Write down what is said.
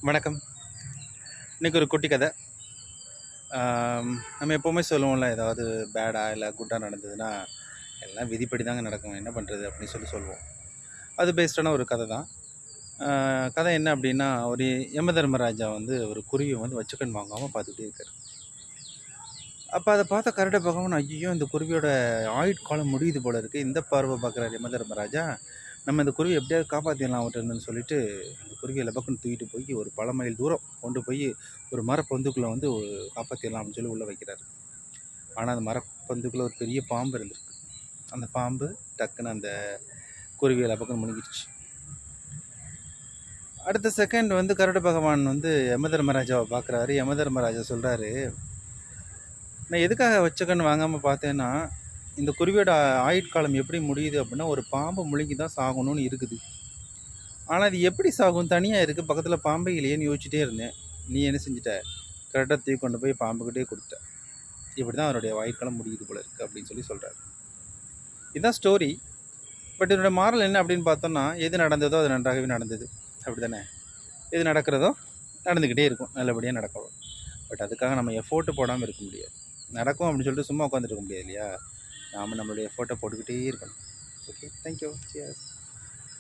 வணக்கம். இன்றைக்கி ஒரு குட்டி கதை. நம்ம எப்போவுமே சொல்லுவோம்ல, ஏதாவது பேடாக இல்லை குட்டாக நடந்ததுன்னா எல்லாம் விதிப்படி தாங்க நடக்கும், என்ன பண்ணுறது அப்படின்னு சொல்லுவோம். அது பேஸ்டான ஒரு கதை தான். கதை என்ன அப்படின்னா, ஒரு யமதர்மராஜா வந்து ஒரு குருவியை வந்து வச்சுக்கன் வாங்காமல் பார்த்துக்கிட்டே இருக்கார். அப்போ அதை பார்த்த கரெக்டாக பார்க்காம, ஐயோ இந்த குருவியோட ஆயுட்காலம் முடியுது போல இருக்குது, இந்த பார்வை பார்க்குறாரு யமதர்மராஜா. நம்ம இந்த குருவி எப்படியாவது காப்பாற்றிடலாம் அவர்கிட்டன்னு சொல்லிட்டு அந்த குருவியை லபக்குன்னு தூக்கிட்டு போய் ஒரு பல மைல் தூரம் கொண்டு போய் ஒரு மரப்பந்துக்குள்ளே வந்து காப்பாற்றிடலாம் அப்படின்னு சொல்லி உள்ளே வைக்கிறாரு. ஆனால் அந்த மரப்பந்துக்குள்ளே ஒரு பெரிய பாம்பு இருந்திருக்கு. அந்த பாம்பு டக்குன்னு அந்த குருவியை லபக்குன்னு முழுங்கிடுச்சு. அடுத்த செகண்ட் வந்து கருட பகவான் வந்து யமதர்மராஜாவை பார்க்குறாரு. யமதர்மராஜா சொல்கிறாரு, நான் எதுக்காக வச்சக்கன்னு வாங்காமல் பார்த்தேன்னா, இந்த குருவியோட ஆயுட்காலம் எப்படி முடியுது அப்படின்னா, ஒரு பாம்பு முழுங்கி தான் சாகணும்னு இருக்குது. ஆனால் அது எப்படி சாகும், தனியாக இருக்குது, பக்கத்தில் பாம்பே இல்லையேன்னு யோசிச்சுட்டே இருந்தேன். நீ என்ன செஞ்சிட்ட, கரெக்டாக தூக்கி கொண்டு போய் பாம்புக்கிட்டே கொடுத்த. இப்படி தான் அவருடைய ஆயுட்காலம் முடியுது போல இருக்குது அப்படின்னு சொல்லி சொல்கிறார். இதுதான் ஸ்டோரி. பட் இதோட மாரல் என்ன அப்படின்னு பார்த்தோம்னா, எது நடந்ததோ அது நன்றாகவே நடந்தது, அப்படி தானே. எது நடக்கிறதோ நடந்துக்கிட்டே இருக்கும், நல்லபடியாக நடக்கும். பட் அதுக்காக நம்ம எஃபோர்ட்டு போடாமல் இருக்க முடியாது. நடக்கும் அப்படின்னு சொல்லிட்டு சும்மா உட்காந்துட்டு இருக்க முடியாது இல்லையா. நாம் நம்மளுடைய எஃபோர்ட்டை போட்டுக்கிட்டே இருக்கணும். Okay, thank you, cheers.